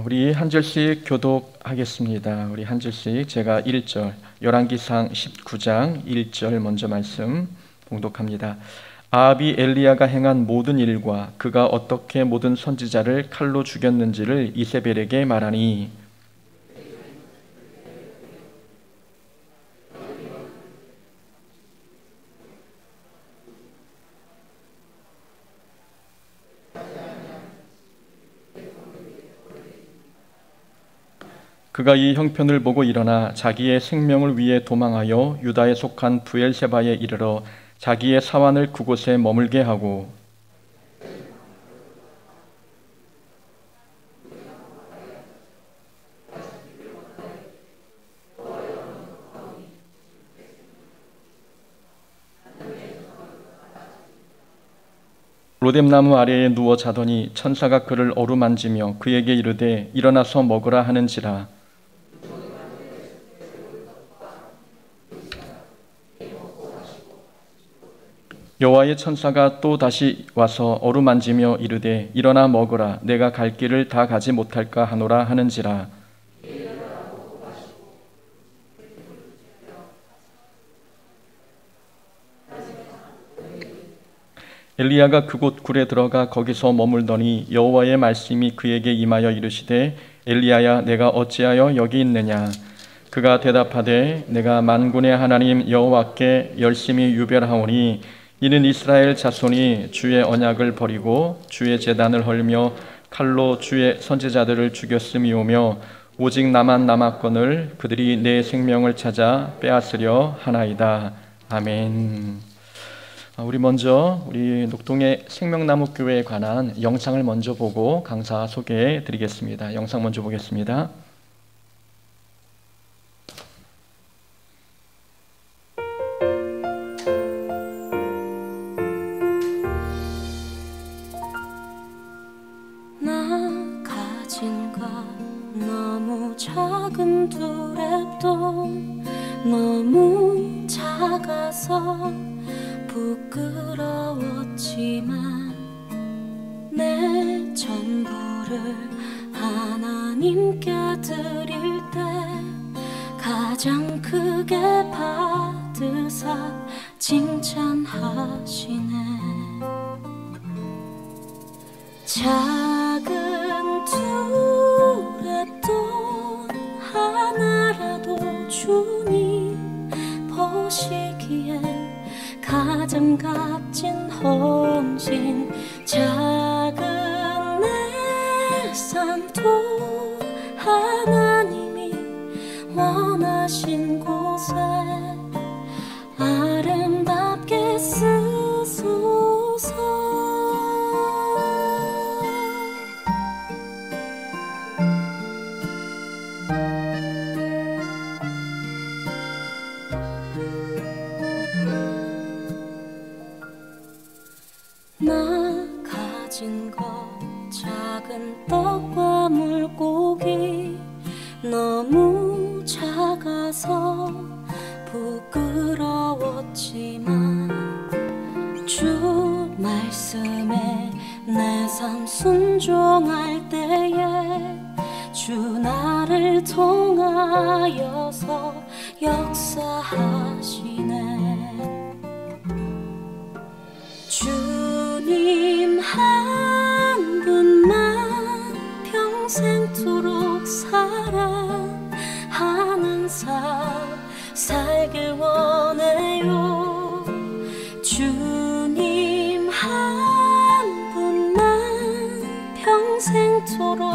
우리 한 절씩 교독하겠습니다. 우리 한 절씩 제가 1절, 열왕기상 19장 1절 먼저 말씀 봉독합니다. 아합이 엘리야가 행한 모든 일과 그가 어떻게 모든 선지자를 칼로 죽였는지를 이세벨에게 말하니 그가 이 형편을 보고 일어나 자기의 생명을 위해 도망하여 유다에 속한 브엘세바에 이르러 자기의 사환을 그곳에 머물게 하고 로뎀나무 아래에 누워 자더니 천사가 그를 어루만지며 그에게 이르되 일어나서 먹으라 하는지라. 여호와의 천사가 또 다시 와서 어루만지며 이르되 일어나 먹으라 내가 갈 길을 다 가지 못할까 하노라 하는지라. 엘리야가 그곳 굴에 들어가 거기서 머물더니 여호와의 말씀이 그에게 임하여 이르시되 엘리야야 내가 어찌하여 여기 있느냐. 그가 대답하되 내가 만군의 하나님 여호와께 열심히 유별하오니 이는 이스라엘 자손이 주의 언약을 버리고 주의 제단을 헐며 칼로 주의 선지자들을 죽였음이오며 오직 나만 남았거늘 그들이 내 생명을 찾아 빼앗으려 하나이다. 아멘. 우리 먼저 우리 녹동의 생명나무 교회에 관한 영상을 먼저 보고 강사 소개해 드리겠습니다. 영상 먼저 보겠습니다. 작은 두랩도 너무 작아서 부끄러웠지만 내 전부를 하나님께 드릴 때 가장 크게 받으사 칭찬하시네. 작은 두랩도 하나라도 주님 보시기에 가장 값진 헌신. 작은 내 삶도 하나님이 원하신 곳에 아름답게 쓰소서. 나 가진 것 작은 떡과 물고기 너무 작아서 부끄러웠지만 주 말씀에 내 삶 순종할 때에 주 나를 통하여서 역사하시네. 주님 한 분만 평생토록 사랑하는 삶 살길 원해요. 주님 한 분만 평생토록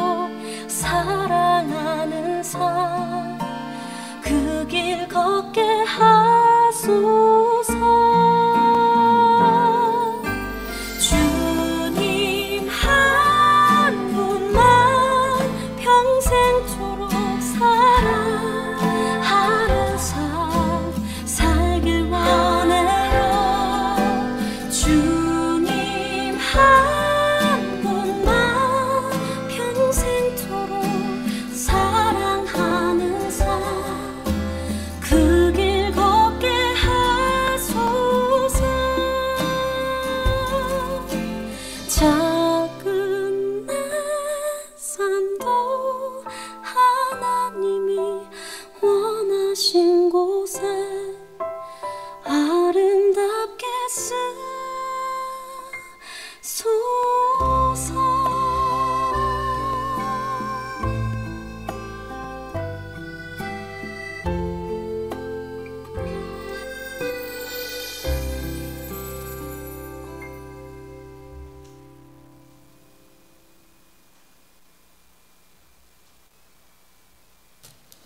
사랑하는 삶 그 길 걷게 하소서. 평생토록 사랑하는 삶 살길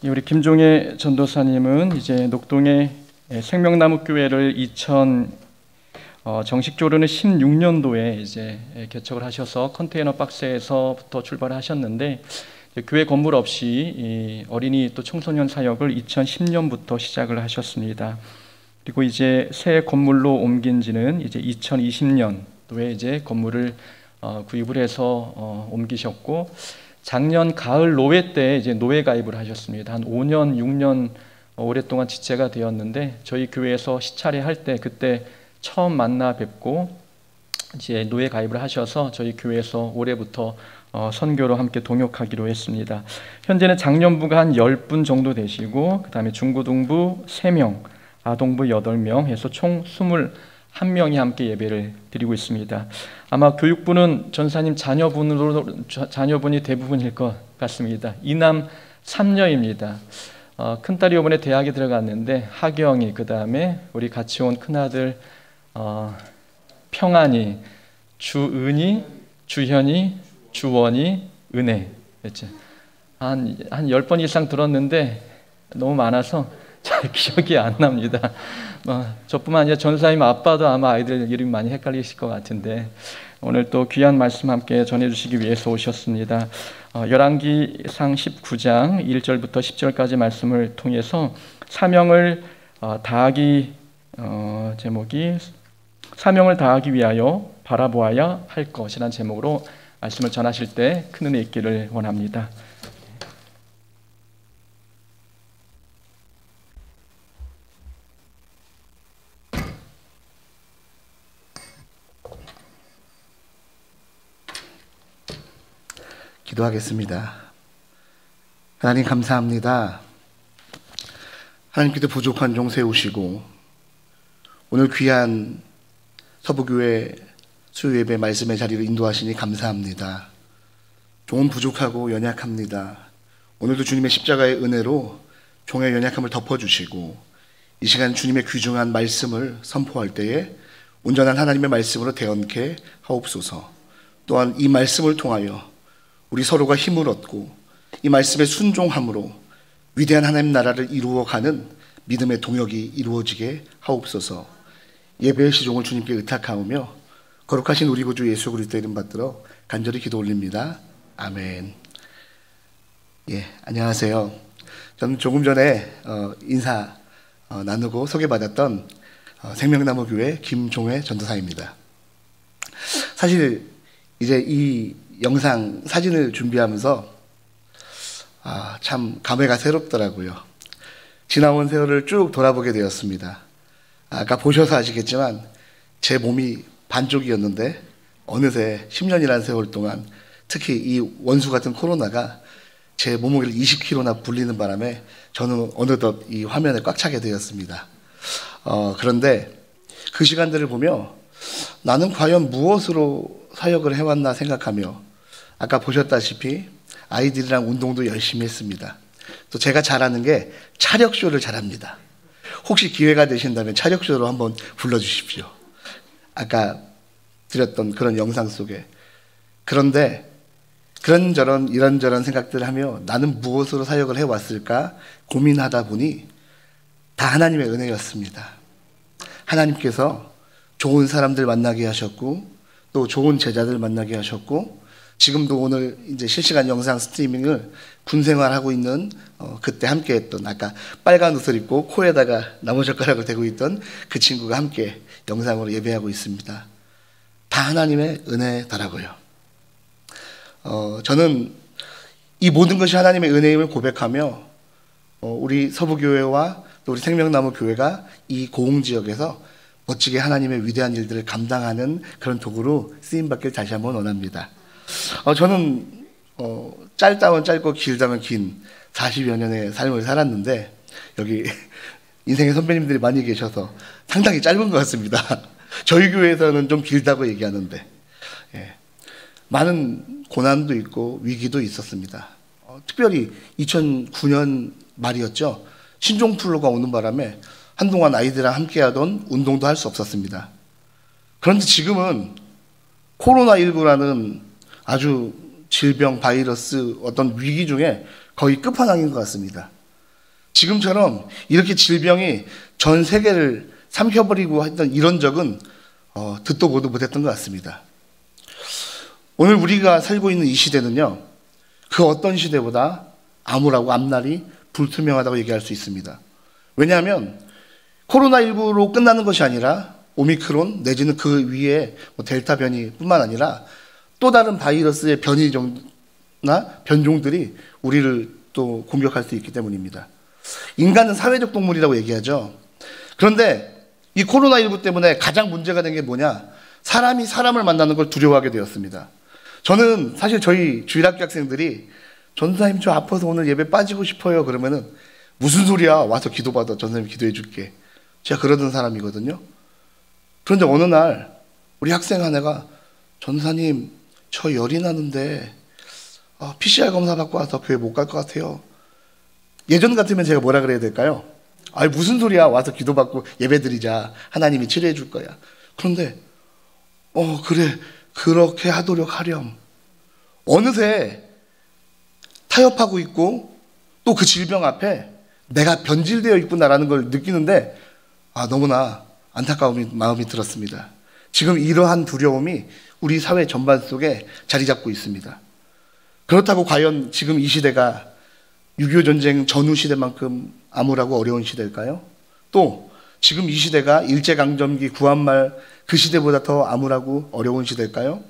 우리 김종혜 전도사님은 이제 녹동의 생명나무 교회를 정식적으로는 16년도에 이제 개척을 하셔서 컨테이너 박스에서부터 출발하셨는데, 교회 건물 없이 이 어린이 또 청소년 사역을 2010년부터 시작을 하셨습니다. 그리고 이제 새 건물로 옮긴 지는 이제 2020년도에 이제 건물을 구입을 해서 옮기셨고, 작년 가을 노회 때 이제 노회 가입을 하셨습니다. 한 5년, 6년 오랫동안 지체가 되었는데, 저희 교회에서 시차례 할 때 그때 처음 만나 뵙고 이제 노회 가입을 하셔서 저희 교회에서 올해부터 선교로 함께 동역하기로 했습니다. 현재는 장년부가 한 10분 정도 되시고, 그 다음에 중고등부 3명, 아동부 8명 해서 총 21명이 함께 예배를 드리고 있습니다. 아마 교육부는 전사님 자녀분이 대부분일 것 같습니다. 2남 3녀입니다. 큰딸이 이번에 대학에 들어갔는데 하경이, 그 다음에 우리 같이 온 큰아들 평안이, 주은이, 주현이, 주원이, 은혜. 그렇죠? 한 10번 이상 들었는데 너무 많아서 잘 기억이 안 납니다. 저뿐만 아니라 전사님 아빠도 아마 아이들 이름이 많이 헷갈리실 것 같은데, 오늘 또 귀한 말씀 함께 전해주시기 위해서 오셨습니다. 열왕기상 19장 1절부터 10절까지 말씀을 통해서 사명을 다하기, 제목이 사명을 다하기 위하여 바라보아야 할 것이라는 제목으로 말씀을 전하실 때 큰 은혜 있기를 원합니다. 기도하겠습니다. 하나님 감사합니다. 하나님께서 부족한 종 세우시고 오늘 귀한 서부교회 수요예배 말씀의 자리를 인도하시니 감사합니다. 종은 부족하고 연약합니다. 오늘도 주님의 십자가의 은혜로 종의 연약함을 덮어주시고 이 시간 주님의 귀중한 말씀을 선포할 때에 온전한 하나님의 말씀으로 대언케 하옵소서. 또한 이 말씀을 통하여 우리 서로가 힘을 얻고 이 말씀에 순종함으로 위대한 하나님 나라를 이루어가는 믿음의 동역이 이루어지게 하옵소서. 예배의 시종을 주님께 의탁하오며 거룩하신 우리 구주 예수 그리스도 이름 받들어 간절히 기도 올립니다. 아멘. 안녕하세요. 저는 조금 전에 인사 나누고 소개받았던 생명나무 교회 김종회 전도사입니다. 사실 이제 이 영상 사진을 준비하면서 참 감회가 새롭더라고요. 지나온 세월을 쭉 돌아보게 되었습니다. 아까 보셔서 아시겠지만 제 몸이 반쪽이었는데 어느새 10년이라는 세월 동안 특히 이 원수 같은 코로나가 제 몸무게를 20kg나 불리는 바람에 저는 어느덧 이 화면에 꽉 차게 되었습니다. 그런데 그 시간들을 보며 나는 과연 무엇으로 사역을 해왔나 생각하며, 아까 보셨다시피 아이들이랑 운동도 열심히 했습니다. 또 제가 잘하는 게 차력쇼를 잘합니다. 혹시 기회가 되신다면 차력쇼로 한번 불러주십시오. 아까 드렸던 그런 영상 속에. 그런데 그런저런 이런저런 생각들을 하며 나는 무엇으로 사역을 해왔을까 고민하다 보니 다 하나님의 은혜였습니다. 하나님께서 좋은 사람들 만나게 하셨고 또 좋은 제자들 만나게 하셨고, 지금도 오늘 이제 실시간 영상 스트리밍을 군 생활하고 있는 그때 함께 했던, 아까 빨간 옷을 입고 코에다가 나무젓가락을 대고 있던 그 친구가 함께 영상으로 예배하고 있습니다. 다 하나님의 은혜더라고요. 저는 이 모든 것이 하나님의 은혜임을 고백하며 우리 서부교회와 또 우리 생명나무 교회가 이 고흥지역에서 멋지게 하나님의 위대한 일들을 감당하는 그런 도구로 쓰임받길 다시 한번 원합니다. 저는 짧다면 짧고 길다면 긴 40여 년의 삶을 살았는데 여기 인생의 선배님들이 많이 계셔서 상당히 짧은 것 같습니다. 저희 교회에서는 좀 길다고 얘기하는데 많은 고난도 있고 위기도 있었습니다. 특별히 2009년 말이었죠. 신종플루가 오는 바람에 한동안 아이들이랑 함께하던 운동도 할 수 없었습니다. 그런데 지금은 코로나19라는 아주 질병, 바이러스, 어떤 위기 중에 거의 끝판왕인 것 같습니다. 지금처럼 이렇게 질병이 전 세계를 삼켜버리고 했던 이런 적은 듣도 보도 못했던 것 같습니다. 오늘 우리가 살고 있는 이 시대는요, 그 어떤 시대보다 암울하고 앞날이 불투명하다고 얘기할 수 있습니다. 왜냐하면 코로나19로 끝나는 것이 아니라 오미크론 내지는 그 위에 델타 변이뿐만 아니라 또 다른 바이러스의 변이나 변종들이 우리를 또 공격할 수 있기 때문입니다. 인간은 사회적 동물이라고 얘기하죠. 그런데 이 코로나19 때문에 가장 문제가 된 게 뭐냐? 사람이 사람을 만나는 걸 두려워하게 되었습니다. 저는 사실 저희 주일학교 학생들이 전사님 저 아파서 오늘 예배 빠지고 싶어요 그러면은 무슨 소리야, 와서 기도받아, 전사님 기도해 줄게. 제가 그러던 사람이거든요. 그런데 어느 날 우리 학생 하나가 전사님 저 열이 나는데 PCR 검사 받고 와서 교회 못 갈 것 같아요. 예전 같으면 제가 뭐라 그래야 될까요? 아니 무슨 소리야, 와서 기도받고 예배드리자, 하나님이 치료해 줄 거야. 그런데 그래 그렇게 하도록 하렴. 어느새 타협하고 있고 또 그 질병 앞에 내가 변질되어 있구나라는 걸 느끼는데 너무나 안타까운 마음이 들었습니다. 지금 이러한 두려움이 우리 사회 전반 속에 자리 잡고 있습니다. 그렇다고 과연 지금 이 시대가 6.25 전쟁 전후 시대만큼 암울하고 어려운 시대일까요? 또 지금 이 시대가 일제강점기 구한말 그 시대보다 더 암울하고 어려운 시대일까요?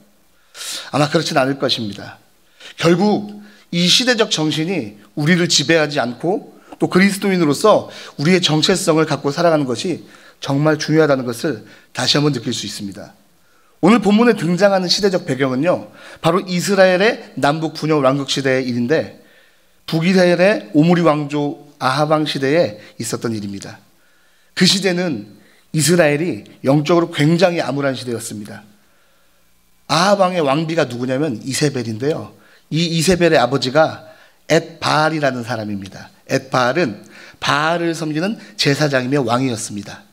아마 그렇진 않을 것입니다. 결국 이 시대적 정신이 우리를 지배하지 않고 또 그리스도인으로서 우리의 정체성을 갖고 살아가는 것이 정말 중요하다는 것을 다시 한번 느낄 수 있습니다. 오늘 본문에 등장하는 시대적 배경은요, 바로 이스라엘의 남북 분열 왕국 시대의 일인데 북이스라엘의 오므리 왕조 아합 왕 시대에 있었던 일입니다. 그 시대는 이스라엘이 영적으로 굉장히 암울한 시대였습니다. 아합 왕의 왕비가 누구냐면 이세벨인데요. 이 이세벨의 아버지가 엣바알이라는 사람입니다. 엣바알은 바알을 섬기는 제사장이며 왕이었습니다.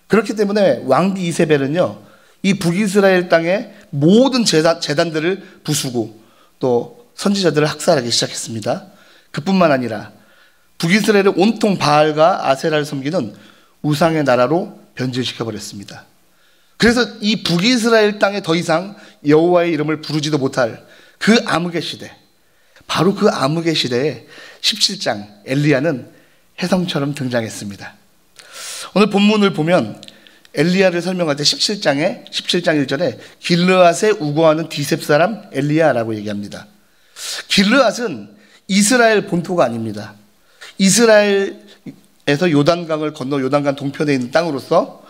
그렇기 때문에 왕비 이세벨은요, 이 북이스라엘 땅의 모든 제단들을 부수고 또 선지자들을 학살하기 시작했습니다. 그뿐만 아니라 북이스라엘을 온통 바알과 아세라를 섬기는 우상의 나라로 변질시켜버렸습니다. 그래서 이 북이스라엘 땅에 더 이상 여호와의 이름을 부르지도 못할 그 암흑의 시대, 바로 그 암흑의 시대에 17장 엘리야는 혜성처럼 등장했습니다. 오늘 본문을 보면 엘리야를 설명할 때 17장 1절에 길르앗에 우거하는 디셉 사람 엘리야라고 얘기합니다. 길르앗은 이스라엘 본토가 아닙니다. 이스라엘에서 요단강을 건너 요단강 동편에 있는 땅으로서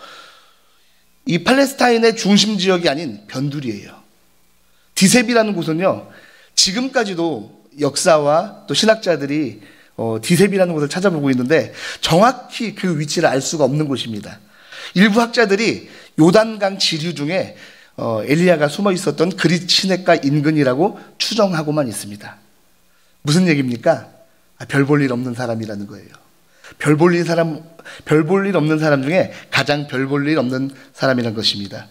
이 팔레스타인의 중심 지역이 아닌 변두리예요. 디셉이라는 곳은요, 지금까지도 역사와 또 신학자들이 디셉이라는 곳을 찾아보고 있는데 정확히 그 위치를 알 수가 없는 곳입니다. 일부 학자들이 요단강 지류 중에 엘리야가 숨어 있었던 그릿 시냇가 인근이라고 추정하고만 있습니다. 무슨 얘기입니까? 별 볼 일 없는 사람이라는 거예요. 별 볼 일 없는 사람 중에 가장 별 볼 일 없는 사람이라는 것입니다.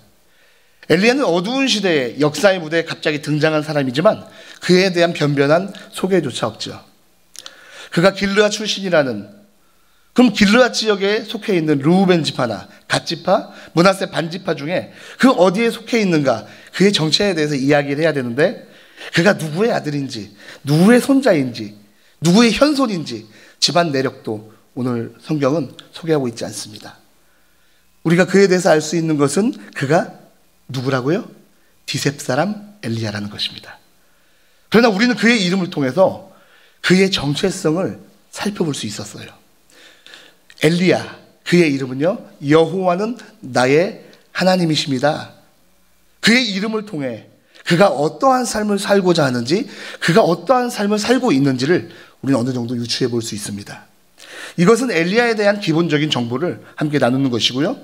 엘리야는 어두운 시대에 역사의 무대에 갑자기 등장한 사람이지만 그에 대한 변변한 소개조차 없죠. 그가 길르앗 출신이라는, 그럼 길르앗 지역에 속해 있는 르우벤 지파나 갓 지파, 므낫세 반 지파 중에 그 어디에 속해 있는가, 그의 정체에 대해서 이야기를 해야 되는데 그가 누구의 아들인지, 누구의 손자인지, 누구의 현손인지 집안 내력도 오늘 성경은 소개하고 있지 않습니다. 우리가 그에 대해서 알 수 있는 것은 그가 누구라고요? 디셉 사람 엘리야라는 것입니다. 그러나 우리는 그의 이름을 통해서 그의 정체성을 살펴볼 수 있었어요. 엘리야, 그의 이름은요, 여호와는 나의 하나님이십니다. 그의 이름을 통해 그가 어떠한 삶을 살고자 하는지, 그가 어떠한 삶을 살고 있는지를 우리는 어느 정도 유추해 볼 수 있습니다. 이것은 엘리야에 대한 기본적인 정보를 함께 나누는 것이고요.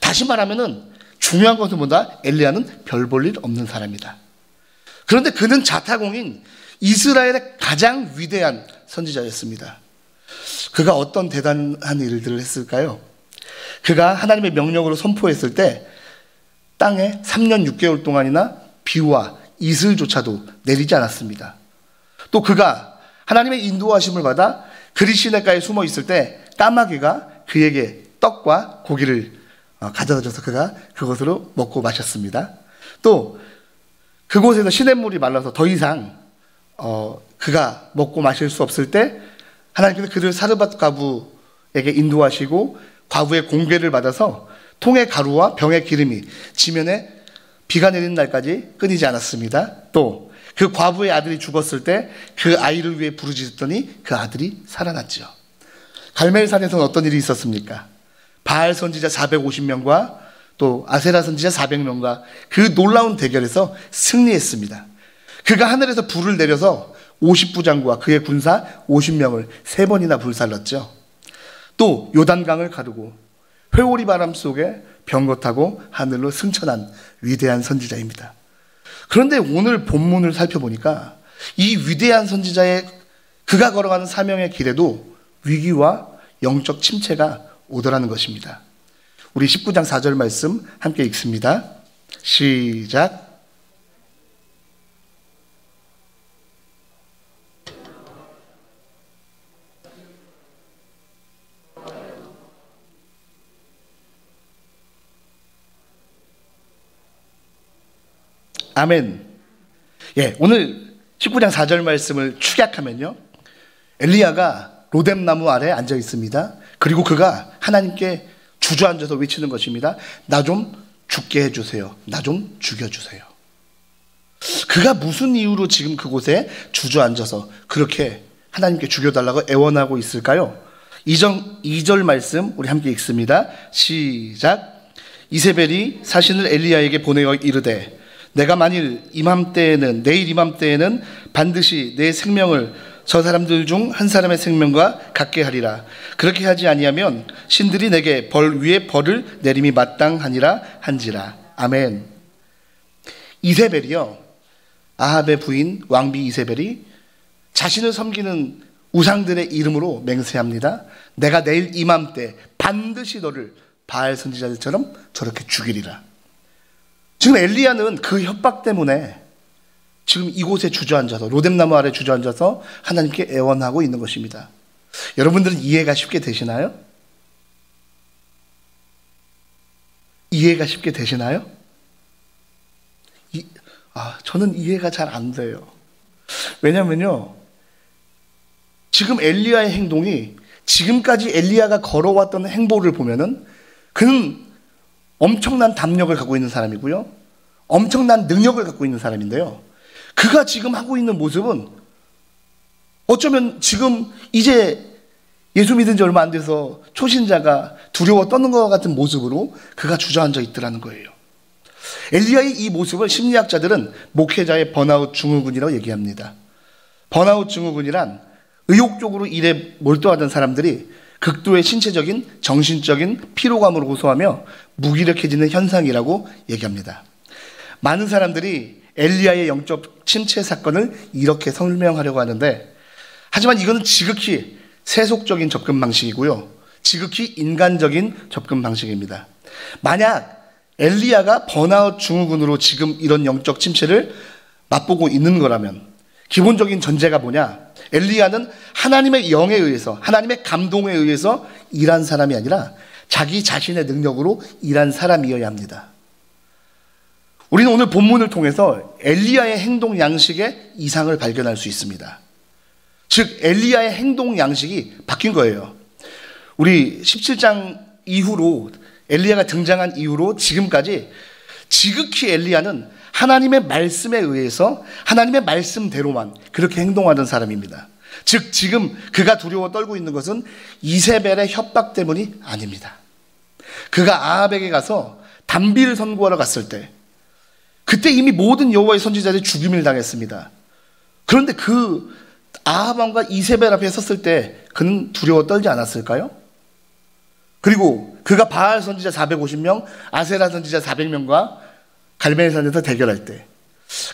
다시 말하면은 중요한 것은 뭐다? 엘리야는 별 볼 일 없는 사람이다. 그런데 그는 자타공인 이스라엘의 가장 위대한 선지자였습니다. 그가 어떤 대단한 일들을 했을까요? 그가 하나님의 명령으로 선포했을 때 땅에 3년 6개월 동안이나 비와 이슬조차도 내리지 않았습니다. 또 그가 하나님의 인도하심을 받아 그리시네가에 숨어 있을 때 까마귀가 그에게 떡과 고기를 가져다 줘서 그가 그것으로 먹고 마셨습니다. 또 그곳에서 시냇물이 말라서 더 이상 그가 먹고 마실 수 없을 때 하나님께서 그를 사르밧 과부에게 인도하시고 과부의 공궤를 받아서 통의 가루와 병의 기름이 지면에 비가 내리는 날까지 끊이지 않았습니다. 또 그 과부의 아들이 죽었을 때 그 아이를 위해 부르짖었더니 그 아들이 살아났죠. 갈멜산에서는 어떤 일이 있었습니까? 바알 선지자 450명과 또 아세라 선지자 400명과 그 놀라운 대결에서 승리했습니다. 그가 하늘에서 불을 내려서 50부장과 그의 군사 50명을 3번이나 불살랐죠. 또 요단강을 가르고 회오리 바람 속에 병거 타고 하늘로 승천한 위대한 선지자입니다. 그런데 오늘 본문을 살펴보니까 이 위대한 선지자의 그가 걸어가는 사명의 길에도 위기와 영적 침체가 오더라는 것입니다. 우리 19장 4절 말씀 함께 읽습니다. 시작. 아멘. 예, 오늘 19장 4절 말씀을 축약하면요, 엘리야가 로뎀나무 아래에 앉아 있습니다. 그리고 그가 하나님께 주저앉아서 외치는 것입니다. 나 좀 죽게 해주세요. 나 좀 죽여주세요. 그가 무슨 이유로 지금 그곳에 주저앉아서 그렇게 하나님께 죽여달라고 애원하고 있을까요? 2절 말씀 우리 함께 읽습니다. 시작. 이세벨이 사신을 엘리야에게 보내어 이르되 내가 만일 내일 이맘때에는 반드시 내 생명을 저 사람들 중 한 사람의 생명과 같게 하리라. 그렇게 하지 아니하면 신들이 내게 벌 위에 벌을 내림이 마땅하니라 한지라. 아멘. 이세벨이요, 아합의 부인 왕비 이세벨이 자신을 섬기는 우상들의 이름으로 맹세합니다. 내가 내일 이맘때 반드시 너를 바알 선지자들처럼 저렇게 죽이리라. 지금 엘리야는 그 협박 때문에 지금 이곳에 주저앉아서 로뎀나무 아래 주저앉아서 하나님께 애원하고 있는 것입니다. 여러분들은 이해가 쉽게 되시나요? 이해가 쉽게 되시나요? 저는 이해가 잘 안 돼요. 왜냐면요, 지금 엘리야의 행동이 지금까지 엘리야가 걸어왔던 행보를 보면은 그는 엄청난 담력을 갖고 있는 사람이고요, 엄청난 능력을 갖고 있는 사람인데요, 그가 지금 하고 있는 모습은 어쩌면 지금 이제 예수 믿은 지 얼마 안 돼서 초신자가 두려워 떠는 것 같은 모습으로 그가 주저앉아 있더라는 거예요. 엘리야의 이 모습을 심리학자들은 목회자의 번아웃 증후군이라고 얘기합니다. 번아웃 증후군이란 의욕적으로 일에 몰두하던 사람들이 극도의 신체적인, 정신적인 피로감을 호소하며 무기력해지는 현상이라고 얘기합니다. 많은 사람들이 엘리야의 영적 침체 사건을 이렇게 설명하려고 하는데, 하지만 이거는 지극히 세속적인 접근 방식이고요, 지극히 인간적인 접근 방식입니다. 만약 엘리야가 번아웃 증후군으로 지금 이런 영적 침체를 맛보고 있는 거라면 기본적인 전제가 뭐냐? 엘리야는 하나님의 영에 의해서, 하나님의 감동에 의해서 일한 사람이 아니라 자기 자신의 능력으로 일한 사람이어야 합니다. 우리는 오늘 본문을 통해서 엘리야의 행동 양식의 이상을 발견할 수 있습니다. 즉, 엘리야의 행동 양식이 바뀐 거예요. 우리 17장 이후로, 엘리야가 등장한 이후로 지금까지 지극히 엘리야는 하나님의 말씀에 의해서 하나님의 말씀대로만 그렇게 행동하던 사람입니다. 즉, 지금 그가 두려워 떨고 있는 것은 이세벨의 협박 때문이 아닙니다. 그가 아합에게 가서 단비를 선고하러 갔을 때, 그때 이미 모든 여호와의 선지자들이 죽임을 당했습니다. 그런데 그 아합 왕과 이세벨 앞에 섰을 때 그는 두려워 떨지 않았을까요? 그리고 그가 바알 선지자 450명, 아세라 선지자 400명과 갈멜산에서 대결할 때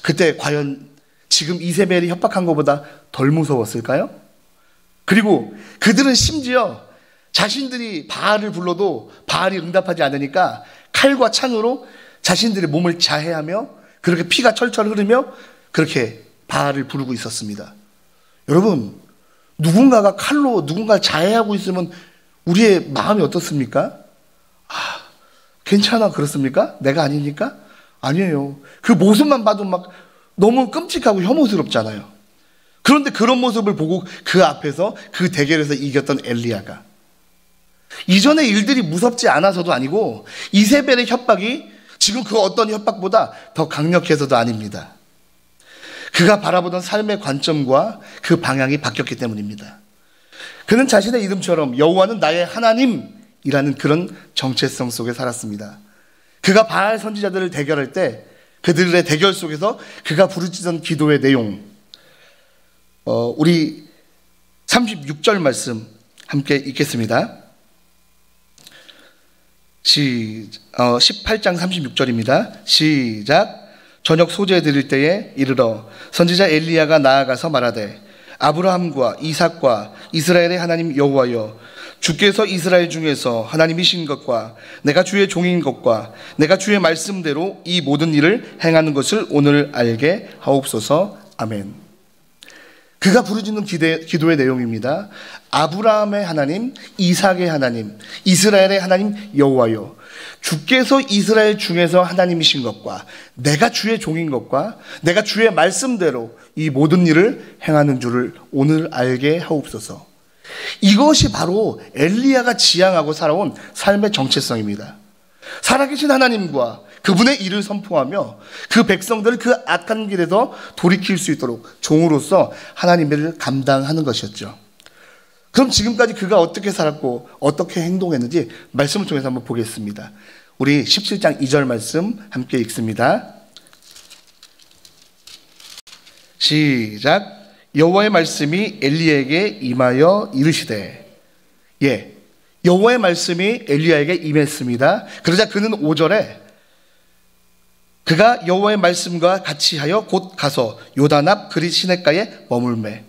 그때 과연 지금 이세벨이 협박한 것보다 덜 무서웠을까요? 그리고 그들은 심지어 자신들이 바알을 불러도 바알이 응답하지 않으니까 칼과 창으로 자신들의 몸을 자해하며 그렇게 피가 철철 흐르며 그렇게 바알을 부르고 있었습니다. 여러분, 누군가가 칼로 누군가를 자해하고 있으면 우리의 마음이 어떻습니까? 괜찮아 그렇습니까? 내가 아니니까? 아니에요. 그 모습만 봐도 막 너무 끔찍하고 혐오스럽잖아요. 그런데 그런 모습을 보고 그 앞에서 그 대결에서 이겼던 엘리야가 이전의 일들이 무섭지 않아서도 아니고 이세벨의 협박이 지금 그 어떤 협박보다 더 강력해서도 아닙니다. 그가 바라보던 삶의 관점과 그 방향이 바뀌었기 때문입니다. 그는 자신의 이름처럼 여호와는 나의 하나님이라는 그런 정체성 속에 살았습니다. 그가 바알 선지자들을 대결할 때 그들의 대결 속에서 그가 부르짖던 기도의 내용, 우리 36절 말씀 함께 읽겠습니다. 18장 36절입니다. 시작. 저녁 소재 드릴 때에 이르러 선지자 엘리야가 나아가서 말하되 아브라함과 이삭과 이스라엘의 하나님 여호와여, 주께서 이스라엘 중에서 하나님이신 것과 내가 주의 종인 것과 내가 주의 말씀대로 이 모든 일을 행하는 것을 오늘 알게 하옵소서. 아멘. 그가 부르짖는 기도의 내용입니다. 아브라함의 하나님, 이삭의 하나님, 이스라엘의 하나님 여호와여, 주께서 이스라엘 중에서 하나님이신 것과 내가 주의 종인 것과 내가 주의 말씀대로 이 모든 일을 행하는 줄을 오늘 알게 하옵소서. 이것이 바로 엘리야가 지향하고 살아온 삶의 정체성입니다. 살아계신 하나님과 그분의 일을 선포하며 그 백성들을 그 악한 길에서 돌이킬 수 있도록 종으로서 하나님의 일을 감당하는 것이었죠. 그럼 지금까지 그가 어떻게 살았고 어떻게 행동했는지 말씀을 통해서 한번 보겠습니다. 우리 17장 2절 말씀 함께 읽습니다. 시작. 여호와의 말씀이 엘리야에게 임하여 이르시되, 여호와의 말씀이 엘리야에게 임했습니다. 그러자 그는 5절에 그가 여호와의 말씀과 같이 하여 곧 가서 요단 앞 그릿 시냇가에 머물매.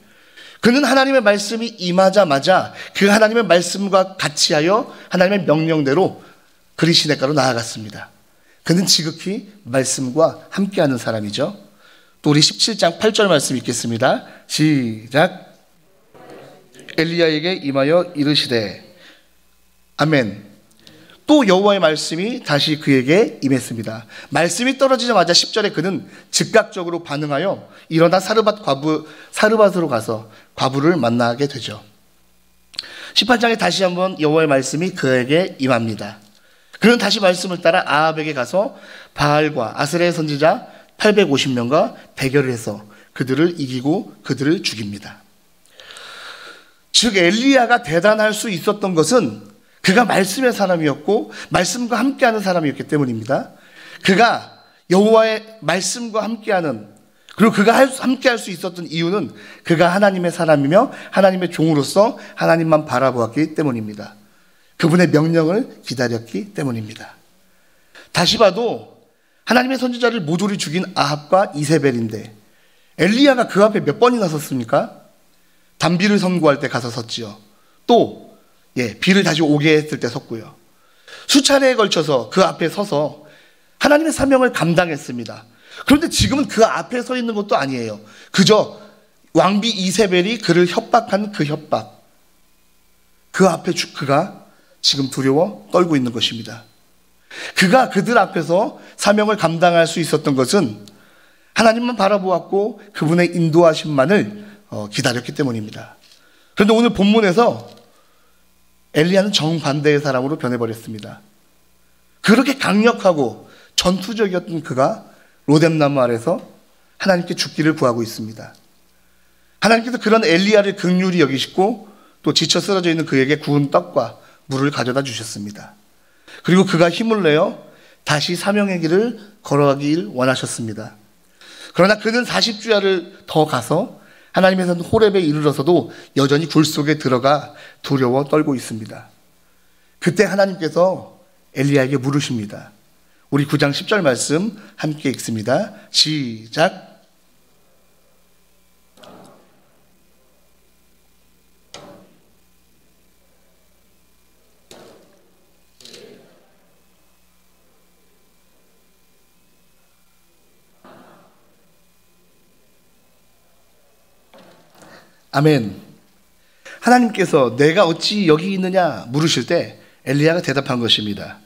그는 하나님의 말씀이 임하자마자 그 하나님의 말씀과 같이 하여 하나님의 명령대로 그릿 시냇가로 나아갔습니다. 그는 지극히 말씀과 함께하는 사람이죠. 또 우리 17장 8절 말씀 읽겠습니다. 시작. 엘리야에게 임하여 이르시되, 아멘. 또 여호와의 말씀이 다시 그에게 임했습니다. 말씀이 떨어지자마자 10절에 그는 즉각적으로 반응하여 일어나 사르밧으로 가서 과부를 만나게 되죠. 18장에 다시 한번 여호와의 말씀이 그에게 임합니다. 그는 다시 말씀을 따라 아합에게 가서 바알과 아세라의 선지자 850명과 대결을 해서 그들을 이기고 그들을 죽입니다. 즉 엘리야가 대단할 수 있었던 것은 그가 말씀의 사람이었고 말씀과 함께하는 사람이었기 때문입니다. 그가 여호와의 말씀과 함께하는, 그리고 그가 함께할 수 있었던 이유는 그가 하나님의 사람이며 하나님의 종으로서 하나님만 바라보았기 때문입니다. 그분의 명령을 기다렸기 때문입니다. 다시 봐도 하나님의 선지자를 모조리 죽인 아합과 이세벨인데 엘리야가 그 앞에 몇 번이나 섰습니까? 단비를 선고할 때 가서 섰지요. 또 비를 다시 오게 했을 때 섰고요. 수차례에 걸쳐서 그 앞에 서서 하나님의 사명을 감당했습니다. 그런데 지금은 그 앞에 서 있는 것도 아니에요. 그저 왕비 이세벨이 그를 협박한 그 협박, 그 앞에 그가 지금 두려워 떨고 있는 것입니다. 그가 그들 앞에서 사명을 감당할 수 있었던 것은 하나님만 바라보았고 그분의 인도하심만을 기다렸기 때문입니다. 그런데 오늘 본문에서 엘리야는 정반대의 사람으로 변해버렸습니다. 그렇게 강력하고 전투적이었던 그가 로뎀나무 아래서 하나님께 죽기를 구하고 있습니다. 하나님께서 그런 엘리야를 긍휼히 여기시고 또 지쳐 쓰러져 있는 그에게 구운 떡과 물을 가져다 주셨습니다. 그리고 그가 힘을 내어 다시 사명의 길을 걸어가길 원하셨습니다. 그러나 그는 40주야를 더 가서 하나님의 산 호렙에 이르러서도 여전히 굴 속에 들어가 두려워 떨고 있습니다. 그때 하나님께서 엘리야에게 물으십니다. 우리 9장 10절 말씀 함께 읽습니다. 시작. 아멘. 하나님께서 내가 어찌 여기 있느냐 물으실 때 엘리야가 대답한 것입니다.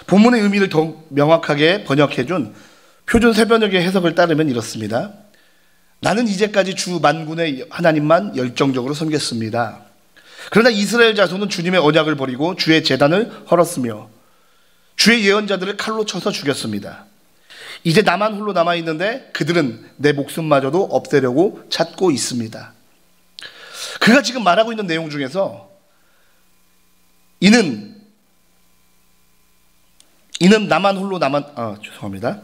본문의 의미를 더욱 명확하게 번역해준 표준 새번역의 해석을 따르면 이렇습니다. 나는 이제까지 주 만군의 하나님만 열정적으로 섬겼습니다. 그러나 이스라엘 자손은 주님의 언약을 버리고 주의 제단을 헐었으며 주의 예언자들을 칼로 쳐서 죽였습니다. 이제 나만 홀로 남아있는데 그들은 내 목숨마저도 없애려고 찾고 있습니다. 그가 지금 말하고 있는 내용 중에서 이는 나만 홀로 죄송합니다.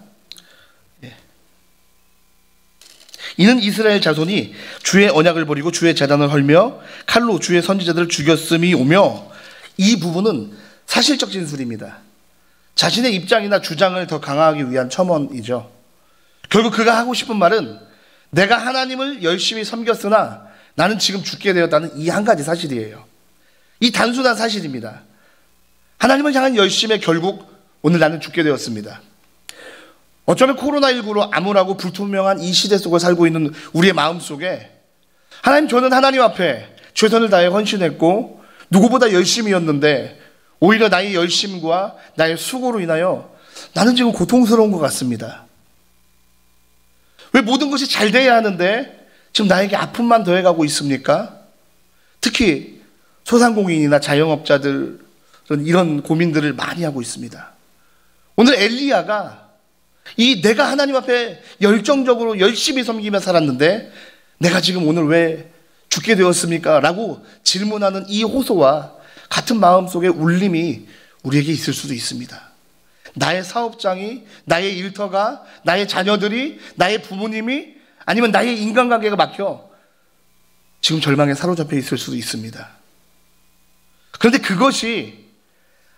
이는 이스라엘 자손이 주의 언약을 버리고 주의 제단을 헐며 칼로 주의 선지자들을 죽였음이 오며, 이 부분은 사실적 진술입니다. 자신의 입장이나 주장을 더 강화하기 위한 첨언이죠. 결국 그가 하고 싶은 말은 내가 하나님을 열심히 섬겼으나 나는 지금 죽게 되었다는 이 한 가지 사실이에요. 이 단순한 사실입니다. 하나님을 향한 열심에 결국 오늘 나는 죽게 되었습니다. 어쩌면 코로나19로 암울하고 불투명한 이 시대 속을 살고 있는 우리의 마음속에 하나님, 저는 하나님 앞에 최선을 다해 헌신했고 누구보다 열심이었는데 오히려 나의 열심과 나의 수고로 인하여 나는 지금 고통스러운 것 같습니다. 왜 모든 것이 잘 돼야 하는데 지금 나에게 아픔만 더해가고 있습니까? 특히 소상공인이나 자영업자들은 이런 고민들을 많이 하고 있습니다. 오늘 엘리야가 내가 하나님 앞에 열정적으로 열심히 섬기며 살았는데 내가 지금 오늘 왜 죽게 되었습니까? 라고 질문하는 이 호소와 같은 마음속의 울림이 우리에게 있을 수도 있습니다. 나의 사업장이, 나의 일터가, 나의 자녀들이, 나의 부모님이, 아니면 나의 인간관계가 막혀 지금 절망에 사로잡혀 있을 수도 있습니다. 그런데 그것이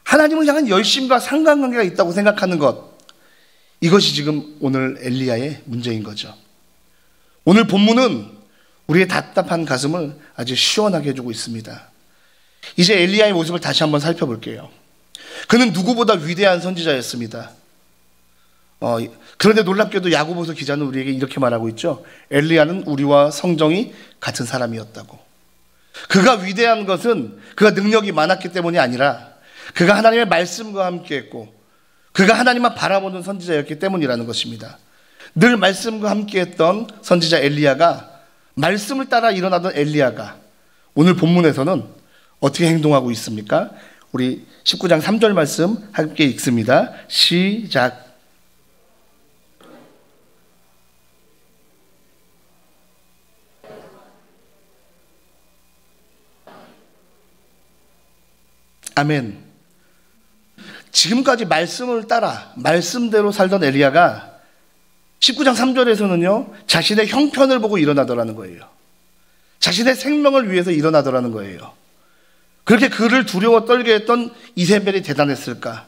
하나님을 향한 열심과 상관관계가 있다고 생각하는 것, 이것이 지금 오늘 엘리야의 문제인 거죠. 오늘 본문은 우리의 답답한 가슴을 아주 시원하게 해주고 있습니다. 이제 엘리야의 모습을 다시 한번 살펴볼게요. 그는 누구보다 위대한 선지자였습니다. 그런데 놀랍게도 야고보서 기자는 우리에게 이렇게 말하고 있죠. 엘리야는 우리와 성정이 같은 사람이었다고. 그가 위대한 것은 그가 능력이 많았기 때문이 아니라 그가 하나님의 말씀과 함께했고 그가 하나님만 바라보는 선지자였기 때문이라는 것입니다. 늘 말씀과 함께했던 선지자 엘리야가, 말씀을 따라 일어나던 엘리야가 오늘 본문에서는 어떻게 행동하고 있습니까? 우리 19장 3절 말씀 함께 읽습니다. 시작. 아멘. 지금까지 말씀을 따라 말씀대로 살던 엘리야가 19장 3절에서는요 자신의 형편을 보고 일어나더라는 거예요. 자신의 생명을 위해서 일어나더라는 거예요. 그렇게 그를 두려워 떨게 했던 이세벨이 대단했을까?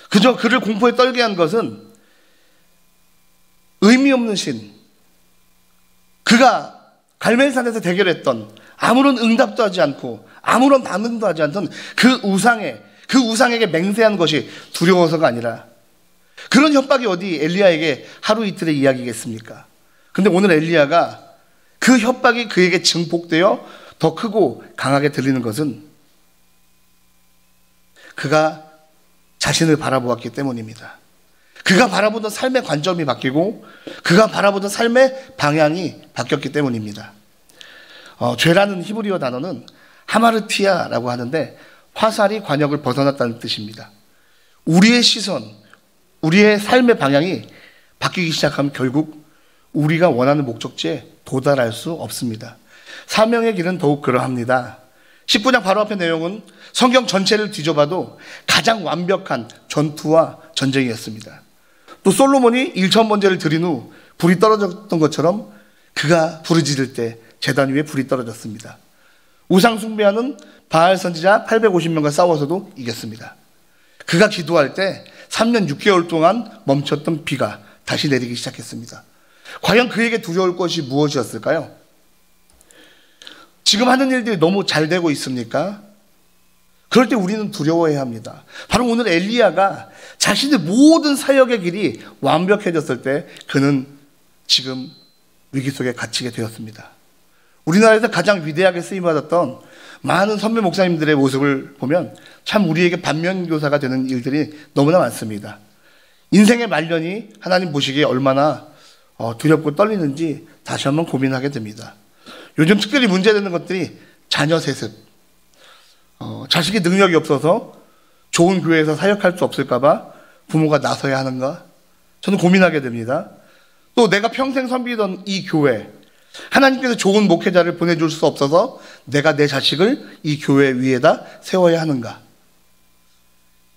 그저 그를 공포에 떨게 한 것은 의미 없는 신, 그가 갈멜산에서 대결했던, 아무런 응답도 하지 않고 아무런 반응도 하지 않던 그 우상에게 맹세한 것이 두려워서가 아니라, 그런 협박이 어디 엘리야에게 하루 이틀의 이야기겠습니까? 근데 오늘 엘리야가 그 협박이 그에게 증폭되어 더 크고 강하게 들리는 것은 그가 자신을 바라보았기 때문입니다. 그가 바라보던 삶의 관점이 바뀌고 그가 바라보던 삶의 방향이 바뀌었기 때문입니다. 죄라는 히브리어 단어는 하마르티아라고 하는데 화살이 관역을 벗어났다는 뜻입니다. 우리의 시선, 우리의 삶의 방향이 바뀌기 시작하면 결국 우리가 원하는 목적지에 도달할 수 없습니다. 사명의 길은 더욱 그러합니다. 19장 바로 앞의 내용은 성경 전체를 뒤져봐도 가장 완벽한 전투와 전쟁이었습니다. 또 솔로몬이 1,000번제를 드린 후 불이 떨어졌던 것처럼 그가 부르짖을 때 제단 위에 불이 떨어졌습니다. 우상 숭배하는 바알 선지자 850명과 싸워서도 이겼습니다. 그가 기도할 때 3년 6개월 동안 멈췄던 비가 다시 내리기 시작했습니다. 과연 그에게 두려울 것이 무엇이었을까요? 지금 하는 일들이 너무 잘 되고 있습니까? 그럴 때 우리는 두려워해야 합니다. 바로 오늘 엘리야가 자신의 모든 사역의 길이 완벽해졌을 때 그는 지금 위기 속에 갇히게 되었습니다. 우리나라에서 가장 위대하게 쓰임받았던 많은 선배 목사님들의 모습을 보면 참 우리에게 반면교사가 되는 일들이 너무나 많습니다. 인생의 말년이 하나님 보시기에 얼마나 두렵고 떨리는지 다시 한번 고민하게 됩니다. 요즘 특별히 문제되는 것들이 자녀 세습, 자식이 능력이 없어서 좋은 교회에서 사역할 수 없을까봐 부모가 나서야 하는가? 저는 고민하게 됩니다. 또 내가 평생 섬기던 이 교회, 하나님께서 좋은 목회자를 보내줄 수 없어서 내가 내 자식을 이 교회 위에다 세워야 하는가?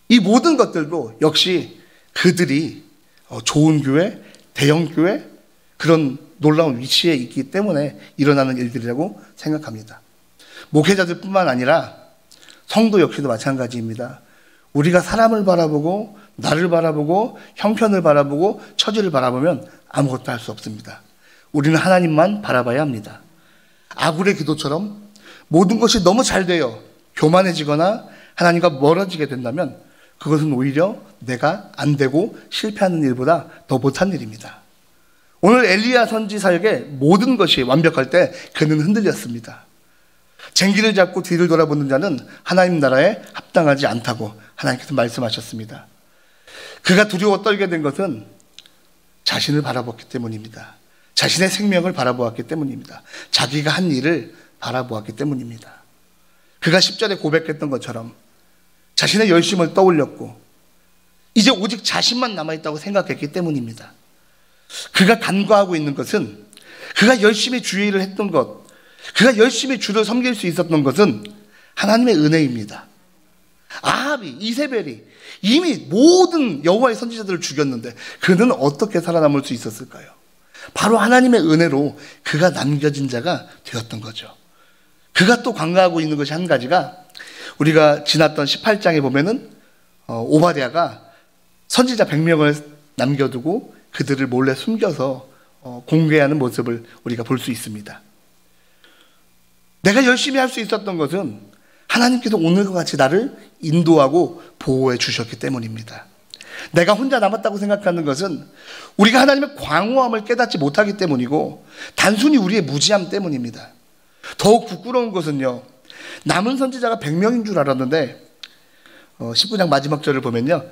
이 모든 것들도 역시 그들이 좋은 교회, 대형 교회, 그런 놀라운 위치에 있기 때문에 일어나는 일들이라고 생각합니다. 목회자들 뿐만 아니라 성도 역시도 마찬가지입니다. 우리가 사람을 바라보고 나를 바라보고 형편을 바라보고 처지를 바라보면 아무것도 할 수 없습니다. 우리는 하나님만 바라봐야 합니다. 아굴의 기도처럼 모든 것이 너무 잘 되어 교만해지거나 하나님과 멀어지게 된다면 그것은 오히려 내가 안 되고 실패하는 일보다 더 못한 일입니다. 오늘 엘리야 선지 사역의 모든 것이 완벽할 때 그는 흔들렸습니다. 쟁기를 잡고 뒤를 돌아보는 자는 하나님 나라에 합당하지 않다고 하나님께서 말씀하셨습니다. 그가 두려워 떨게 된 것은 자신을 바라봤기 때문입니다. 자신의 생명을 바라보았기 때문입니다. 자기가 한 일을 바라보았기 때문입니다. 그가 10절에 고백했던 것처럼 자신의 열심을 떠올렸고 이제 오직 자신만 남아있다고 생각했기 때문입니다. 그가 간과하고 있는 것은 그가 열심히 주의 일을 했던 것, 그가 열심히 주를 섬길 수 있었던 것은 하나님의 은혜입니다. 아합이, 이세벨이 이미 모든 여호와의 선지자들을 죽였는데 그는 어떻게 살아남을 수 있었을까요? 바로 하나님의 은혜로 그가 남겨진 자가 되었던 거죠. 그가 또 간과하고 있는 것이 한 가지가 우리가 지났던 18장에 보면은 오바댜가 선지자 100명을 남겨두고 그들을 몰래 숨겨서 공개하는 모습을 우리가 볼 수 있습니다. 내가 열심히 할 수 있었던 것은 하나님께서 오늘과 같이 나를 인도하고 보호해 주셨기 때문입니다. 내가 혼자 남았다고 생각하는 것은 우리가 하나님의 광호함을 깨닫지 못하기 때문이고 단순히 우리의 무지함 때문입니다. 더욱 부끄러운 것은요, 남은 선지자가 100명인 줄 알았는데 19장 마지막 절을 보면요,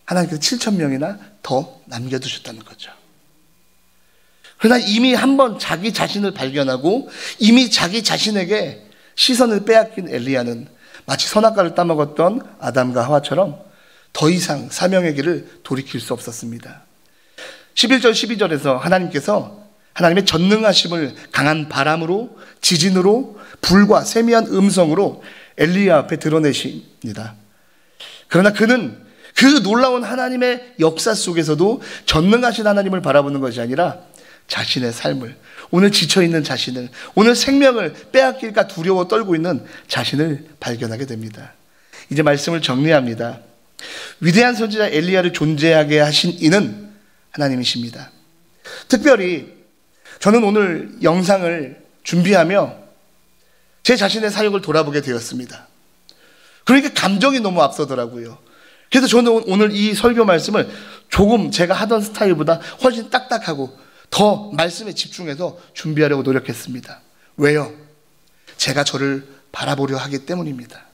하나님께서 7,000명이나 더 남겨두셨다는 거죠. 그러나 이미 한번 자기 자신을 발견하고 이미 자기 자신에게 시선을 빼앗긴 엘리야는 마치 선악과를 따먹었던 아담과 하와처럼 더 이상 사명의 길을 돌이킬 수 없었습니다. 11절 12절에서 하나님께서 하나님의 전능하심을 강한 바람으로, 지진으로, 불과 세미한 음성으로 엘리야 앞에 드러내십니다. 그러나 그는 그 놀라운 하나님의 역사 속에서도 전능하신 하나님을 바라보는 것이 아니라 자신의 삶을, 오늘 지쳐있는 자신을, 오늘 생명을 빼앗길까 두려워 떨고 있는 자신을 발견하게 됩니다. 이제 말씀을 정리합니다. 위대한 선지자 엘리야를 존재하게 하신 이는 하나님이십니다. 특별히 저는 오늘 영상을 준비하며 제 자신의 사역을 돌아보게 되었습니다. 그러니까 감정이 너무 앞서더라고요. 그래서 저는 오늘 이 설교 말씀을 조금 제가 하던 스타일보다 훨씬 딱딱하고 더 말씀에 집중해서 준비하려고 노력했습니다. 왜요? 제가 저를 바라보려 하기 때문입니다.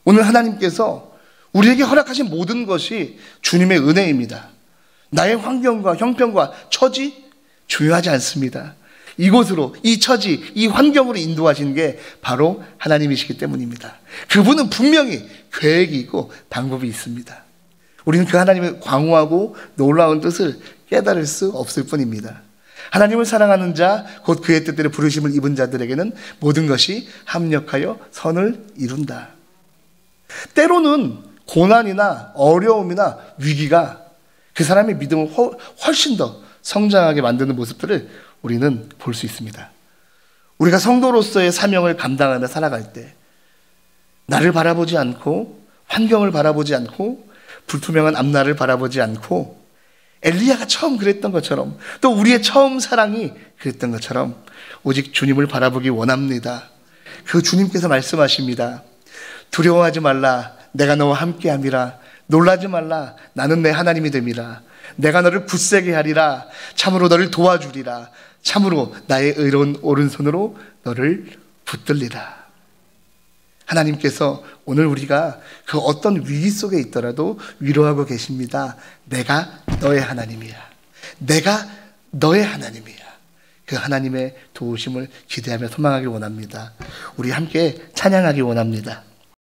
오늘 하나님께서 우리에게 허락하신 모든 것이 주님의 은혜입니다. 나의 환경과 형편과 처지 중요하지 않습니다. 이곳으로, 이 처지, 이 환경으로 인도하신 게 바로 하나님이시기 때문입니다. 그분은 분명히 계획이 있고 방법이 있습니다. 우리는 그 하나님의 광호하고 놀라운 뜻을 깨달을 수 없을 뿐입니다. 하나님을 사랑하는 자, 곧 그의 뜻대로 부르심을 입은 자들에게는 모든 것이 합력하여 선을 이룬다. 때로는 고난이나 어려움이나 위기가 그 사람의 믿음을 훨씬 더 성장하게 만드는 모습들을 우리는 볼 수 있습니다. 우리가 성도로서의 사명을 감당하며 살아갈 때 나를 바라보지 않고 환경을 바라보지 않고 불투명한 앞날을 바라보지 않고 엘리야가 처음 그랬던 것처럼 또 우리의 처음 사랑이 그랬던 것처럼 오직 주님을 바라보기 원합니다. 그 주님께서 말씀하십니다. 두려워하지 말라. 내가 너와 함께함이라. 놀라지 말라. 나는 내 하나님이 됨이라. 내가 너를 굳세게 하리라. 참으로 너를 도와주리라. 참으로 나의 의로운 오른손으로 너를 붙들리라. 하나님께서 오늘 우리가 그 어떤 위기 속에 있더라도 위로하고 계십니다. 내가 너의 하나님이야. 내가 너의 하나님이야. 그 하나님의 도우심을 기대하며 소망하기 원합니다. 우리 함께 찬양하기 원합니다.